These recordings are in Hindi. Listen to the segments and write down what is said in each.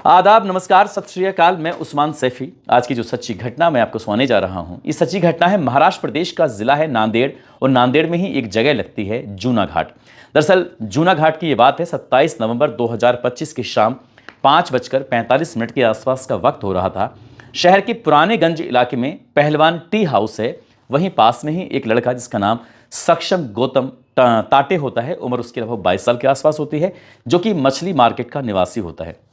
आदाब, नमस्कार, सत श्री अकाल। मैं उस्मान सैफी। आज की जो सच्ची घटना मैं आपको सुनाने जा रहा हूं, ये सच्ची घटना है महाराष्ट्र प्रदेश का जिला है नांदेड़, और नांदेड़ में ही एक जगह लगती है जूना घाट। दरअसल जूना घाट की ये बात है 27 नवंबर 2025 की शाम 5:45 के आसपास का वक्त हो रहा था। शहर के पुराने गंज इलाके में पहलवान टी हाउस है, वहीं पास में ही एक लड़का जिसका नाम सक्षम गौतम ताटे होता है, उम्र उसकी लगभग 22 साल के आसपास होती है, जो कि मछली मार्केट का निवासी होता है।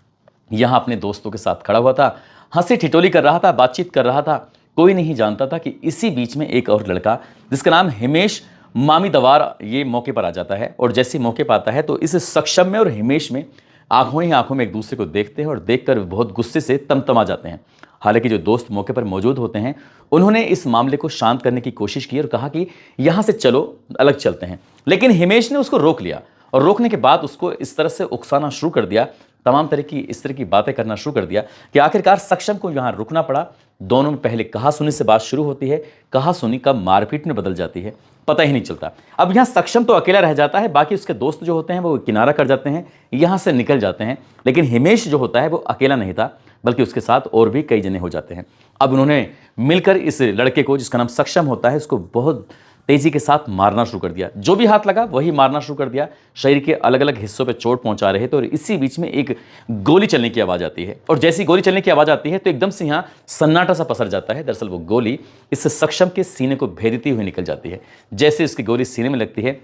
यहाँ अपने दोस्तों के साथ खड़ा हुआ था, हंसी ठिठोली कर रहा था, बातचीत कर रहा था। कोई नहीं जानता था कि इसी बीच में एक और लड़का जिसका नाम हिमेश मामीदवार ये मौके पर आ जाता है। और जैसे मौके पर आता है तो इस सक्षम में और हिमेश में आंखों ही आंखों में एक दूसरे को देखते हैं और देखकर बहुत गुस्से से तमतमा जाते हैं। हालांकि जो दोस्त मौके पर मौजूद होते हैं उन्होंने इस मामले को शांत करने की कोशिश की और कहा कि यहाँ से चलो, अलग चलते हैं। लेकिन हिमेश ने उसको रोक लिया और रोकने के बाद उसको इस तरह से उकसाना शुरू कर दिया, तमाम तरह की इस तरह की बातें करना शुरू कर दिया कि आखिरकार सक्षम को यहाँ रुकना पड़ा। दोनों में पहले कहा सुनी से बात शुरू होती है, कहा सुनी कब मारपीट में बदल जाती है पता ही नहीं चलता। अब यहाँ सक्षम तो अकेला रह जाता है, बाकी उसके दोस्त जो होते हैं वो किनारा कर जाते हैं, यहाँ से निकल जाते हैं। लेकिन हिमेश जो होता है वो अकेला नहीं था, बल्कि उसके साथ और भी कई जने हो जाते हैं। अब उन्होंने मिलकर इस लड़के को जिसका नाम सक्षम होता है उसको बहुत तेजी के साथ मारना शुरू कर दिया। जो भी हाथ लगा वही मारना शुरू कर दिया। शरीर के अलग अलग हिस्सों पे चोट पहुंचा रहे थे और इसी बीच में एक गोली चलने की आवाज़ आती है। और जैसी गोली चलने की आवाज़ आती है तो एकदम से यहाँ सन्नाटा सा पसर जाता है। दरअसल वो गोली इस सक्षम के सीने को भेदती हुई निकल जाती है। जैसे उसकी गोली सीने में लगती है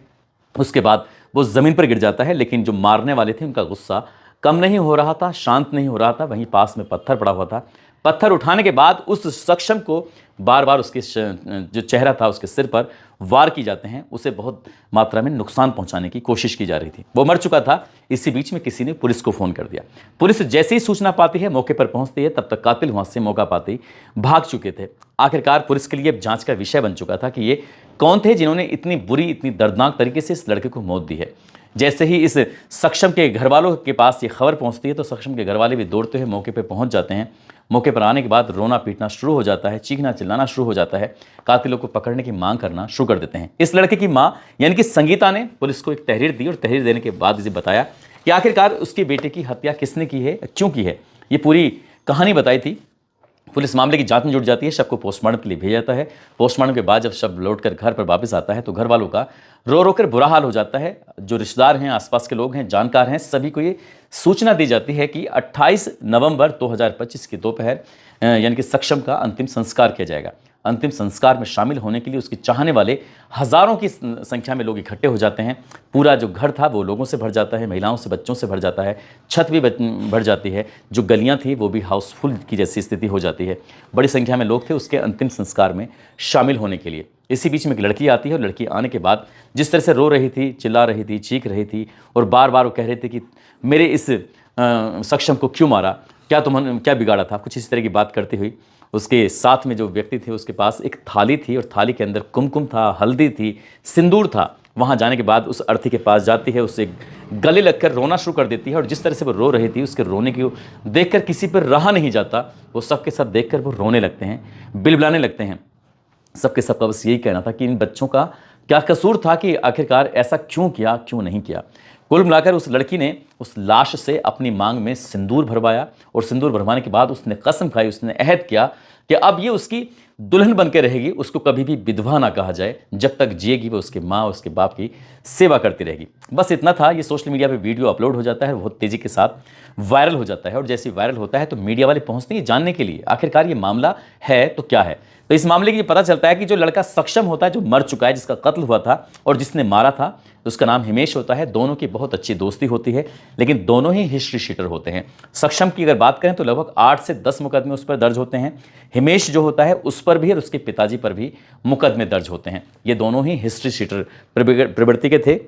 उसके बाद वो ज़मीन पर गिर जाता है। लेकिन जो मारने वाले थे उनका गुस्सा कम नहीं हो रहा था, शांत नहीं हो रहा था। वहीं पास में पत्थर पड़ा हुआ था। पत्थर उठाने के बाद उस सक्षम को बार बार उसके जो चेहरा था उसके सिर पर वार की जाते हैं। उसे बहुत मात्रा में नुकसान पहुंचाने की कोशिश की जा रही थी। वो मर चुका था। इसी बीच में किसी ने पुलिस को फ़ोन कर दिया। पुलिस जैसे ही सूचना पाती है, मौके पर पहुंचती है, तब तक कातिल वहां से मौका पाते ही भाग चुके थे। आखिरकार पुलिस के लिए जांच का विषय बन चुका था कि ये कौन थे जिन्होंने इतनी बुरी, इतनी दर्दनाक तरीके से इस लड़के को मौत दी है। जैसे ही इस सक्षम के घर वालों के पास ये खबर पहुंचती है तो सक्षम के घर वाले भी दौड़ते हुए मौके पर पहुंच जाते हैं। मौके पर आने के बाद रोना पीटना शुरू हो जाता है, चीखना चिल्लाना शुरू हो जाता है। कातिलों को पकड़ने की मांग करना शुरू कर देते हैं। इस लड़के की मां यानी कि संगीता ने पुलिस को एक तहरीर दी और तहरीर देने के बाद इसे बताया कि आखिरकार उसके बेटे की हत्या किसने की है, क्यों की है। ये पूरी कहानी बताई थी। पुलिस मामले की जांच में जुट जाती है, शव को पोस्टमार्टम के लिए भेजा जाता है। पोस्टमार्टम के बाद जब शव लौटकर घर पर वापस आता है तो घर वालों का रो रो कर बुरा हाल हो जाता है। जो रिश्तेदार हैं, आसपास के लोग हैं, जानकार हैं, सभी को ये सूचना दी जाती है कि 28 नवंबर 2025 की दोपहर यानी कि सक्षम का अंतिम संस्कार किया जाएगा। अंतिम संस्कार में शामिल होने के लिए उसके चाहने वाले हज़ारों की संख्या में लोग इकट्ठे हो जाते हैं। पूरा जो घर था वो लोगों से भर जाता है, महिलाओं से, बच्चों से भर जाता है। छत भी भर जाती है। जो गलियां थी वो भी हाउसफुल की जैसी स्थिति हो जाती है। बड़ी संख्या में लोग थे उसके अंतिम संस्कार में शामिल होने के लिए। इसी बीच में एक लड़की आती है और लड़की आने के बाद जिस तरह से रो रही थी, चिल्ला रही थी, चीख रही थी और बार बार वो कह रहे थे कि मेरे इस सक्षम को क्यों मारा, क्या बिगाड़ा था, कुछ इस तरह की बात करती हुई उसके साथ में जो व्यक्ति थे उसके पास एक थाली थी और थाली के अंदर कुमकुम था, हल्दी थी, सिंदूर था। वहाँ जाने के बाद उस अर्थी के पास जाती है, उससे गले लगकर रोना शुरू कर देती है। और जिस तरह से वो रो रही थी उसके रोने की देखकर किसी पर रहा नहीं जाता। वो सबके सब देखकर वो रोने लगते हैं, बिलबिलाने लगते हैं। सबके सबका बस यही कहना था कि इन बच्चों का क्या कसूर था कि आखिरकार ऐसा क्यों किया, क्यों नहीं किया। कुल मिलाकर उस लड़की ने उस लाश से अपनी मांग में सिंदूर भरवाया और सिंदूर भरवाने के बाद उसने कसम खाई, उसने अहद किया कि अब ये उसकी दुल्हन बन के रहेगी, उसको कभी भी विधवा ना कहा जाए। जब तक जिएगी वो उसके माँ, उसके बाप की सेवा करती रहेगी। बस इतना था। ये सोशल मीडिया पे वीडियो अपलोड हो जाता है, बहुत तेज़ी के साथ वायरल हो जाता है। और जैसे वायरल होता है तो मीडिया वाले पहुँचते हैं जानने के लिए आखिरकार ये मामला है तो क्या है। तो इस मामले की पता चलता है कि जो लड़का सक्षम होता है, जो मर चुका है, जिसका कत्ल हुआ था और जिसने मारा था, उसका नाम हिमेश होता है। दोनों की बहुत अच्छी दोस्ती होती है, लेकिन दोनों ही हिस्ट्री शीटर होते हैं। सक्षम की अगर बात करें तो लगभग 8 से 10 मुकदमे उस पर दर्ज होते हैं। हिमेश जो होता है उस पर भी और उसके पिताजी पर भी मुकदमे दर्ज होते हैं। ये दोनों ही हिस्ट्री शीटर प्रवृत्ति के थे।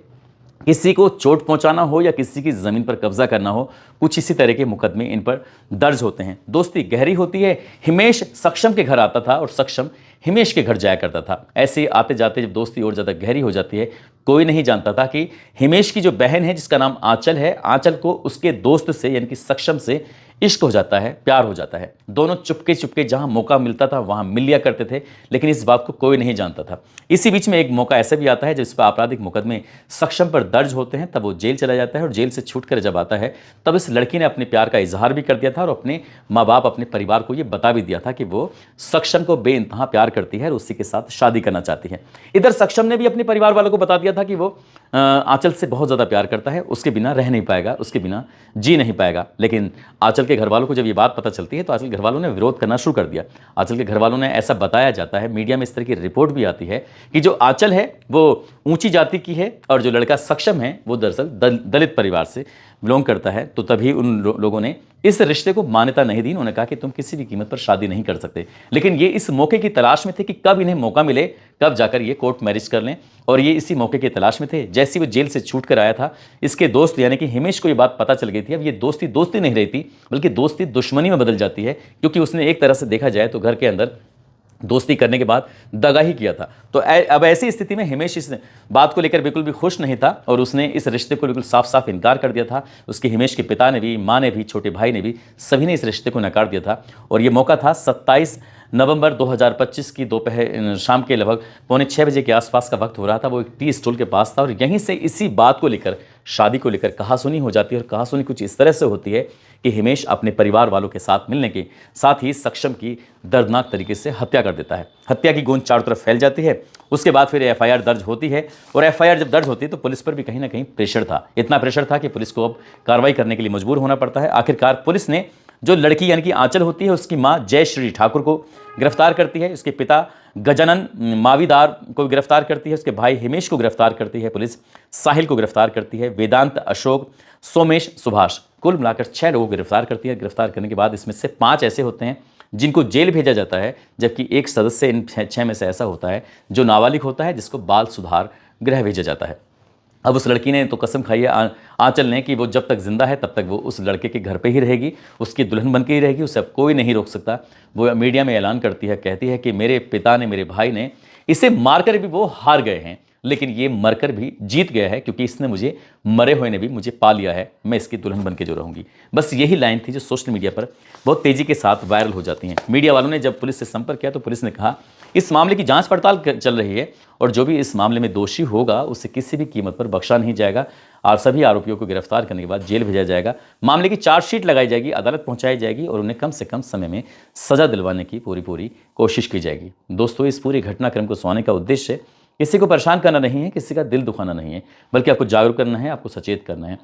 किसी को चोट पहुंचाना हो या किसी की ज़मीन पर कब्जा करना हो, कुछ इसी तरह के मुकदमे इन पर दर्ज होते हैं। दोस्ती गहरी होती है। हिमेश सक्षम के घर आता था और सक्षम हिमेश के घर जाया करता था। ऐसे आते जाते जब दोस्ती और ज़्यादा गहरी हो जाती है, कोई नहीं जानता था कि हिमेश की जो बहन है जिसका नाम आंचल है, आंचल को उसके दोस्त से यानी कि सक्षम से इश्क हो जाता है, प्यार हो जाता है। दोनों चुपके चुपके जहां मौका मिलता था वहां मिल लिया करते थे, लेकिन इस बात को कोई नहीं जानता था। इसी बीच में एक मौका ऐसा भी आता है जिस पर आपराधिक मुकदमे सक्षम पर दर्ज होते हैं, तब वो जेल चला जाता है और जेल से छूटकर जब आता है तब इस लड़की ने अपने प्यार का इजहार भी कर दिया था और अपने माँ बाप, अपने परिवार को ये बता भी दिया था कि वो सक्षम को बेइंतहा प्यार करती है और उसी के साथ शादी करना चाहती है। इधर सक्षम ने भी अपने परिवार वालों को बता दिया था कि वो आंचल से बहुत ज़्यादा प्यार करता है, उसके बिना रह नहीं पाएगा, उसके बिना जी नहीं पाएगा। लेकिन आंचल के घर वालों को जब ये बात पता चलती है तो आंचल के घर वालों ने विरोध करना शुरू कर दिया। आंचल के घर वालों ने, ऐसा बताया जाता है, मीडिया में इस तरह की रिपोर्ट भी आती है कि जो आंचल है वो ऊंची जाति की है और जो लड़का सक्षम है वो दरअसल दलित परिवार से बिलोंग करता है। तो तभी उन लोगों ने इस रिश्ते को मान्यता नहीं दी। उन्होंने कहा कि तुम किसी भी कीमत पर शादी नहीं कर सकते। लेकिन ये इस मौके की तलाश में थे कि कब इन्हें मौका मिले, कब जाकर ये कोर्ट मैरिज कर लें, और ये इसी मौके की तलाश में थे। जैसे वो जेल से छूट कर आया था, इसके दोस्त यानी कि हिमेश को ये बात पता चल गई थी। अब ये दोस्ती दोस्ती नहीं रहती, बल्कि दोस्ती दुश्मनी में बदल जाती है, क्योंकि उसने एक तरह से देखा जाए तो घर के अंदर दोस्ती करने के बाद दगा ही किया था। तो अब ऐसी स्थिति में हिमेश इस बात को लेकर बिल्कुल भी खुश नहीं था और उसने इस रिश्ते को बिल्कुल साफ साफ इनकार कर दिया था। उसके हिमेश के पिता ने भी, माँ ने भी, छोटे भाई ने भी, सभी ने इस रिश्ते को नकार दिया था। और ये मौका था 27 नवंबर 2025 की दोपहर शाम के लगभग 5:45 बजे के आसपास का वक्त हो रहा था। वो एक टी स्टॉल के पास था और यहीं से इसी बात को लेकर, शादी को लेकर कहासुनी हो जाती है। और कहासुनी कुछ इस तरह से होती है कि हिमेश अपने परिवार वालों के साथ मिलने के साथ ही सक्षम की दर्दनाक तरीके से हत्या कर देता है। हत्या की गूंज चारों तरफ फैल जाती है। उसके बाद फिर एफआईआर दर्ज होती है और एफआईआर जब दर्ज होती है तो पुलिस पर भी कहीं ना कहीं प्रेशर था। इतना प्रेशर था कि पुलिस को अब कार्रवाई करने के लिए मजबूर होना पड़ता है। आखिरकार पुलिस ने जो लड़की यानी कि आंचल होती है उसकी मां जयश्री ठाकुर को गिरफ्तार करती है, उसके पिता गजानन मावीदार को गिरफ्तार करती है, उसके भाई हिमेश को गिरफ्तार करती है पुलिस, साहिल को गिरफ्तार करती है, वेदांत, अशोक, सोमेश, सुभाष, कुल मिलाकर 6 लोगों को गिरफ्तार करती है। गिरफ्तार करने के बाद इसमें से 5 ऐसे होते हैं जिनको जेल भेजा जाता है, जबकि एक सदस्य इन 6 में से ऐसा होता है जो नाबालिग होता है, जिसको बाल सुधार गृह भेजा जाता है। अब उस लड़की ने तो कसम खाई है आंचल ने कि वो जब तक जिंदा है तब तक वो उस लड़के के घर पे ही रहेगी, उसकी दुल्हन बन के ही रहेगी, उसे अब कोई नहीं रोक सकता। वो मीडिया में ऐलान करती है, कहती है कि मेरे पिता ने, मेरे भाई ने इसे मारकर भी वो हार गए हैं, लेकिन ये मरकर भी जीत गया है, क्योंकि इसने मुझे, मरे हुए ने भी मुझे पा लिया है, मैं इसकी दुल्हन बन के जो रहूंगी। बस यही लाइन थी जो सोशल मीडिया पर बहुत तेजी के साथ वायरल हो जाती हैं। मीडिया वालों ने जब पुलिस से संपर्क किया तो पुलिस ने कहा इस मामले की जांच पड़ताल चल रही है और जो भी इस मामले में दोषी होगा उसे किसी भी कीमत पर बख्शा नहीं जाएगा और सभी आरोपियों को गिरफ्तार करने के बाद जेल भेजा जाएगा। मामले की चार्जशीट लगाई जाएगी, अदालत पहुंचाई जाएगी और उन्हें कम से कम समय में सजा दिलवाने की पूरी कोशिश की जाएगी। दोस्तों, इस पूरे घटनाक्रम को सुनाने का उद्देश्य किसी को परेशान करना नहीं है, किसी का दिल दुखाना नहीं है, बल्कि आपको जागरूक करना है, आपको सचेत करना है।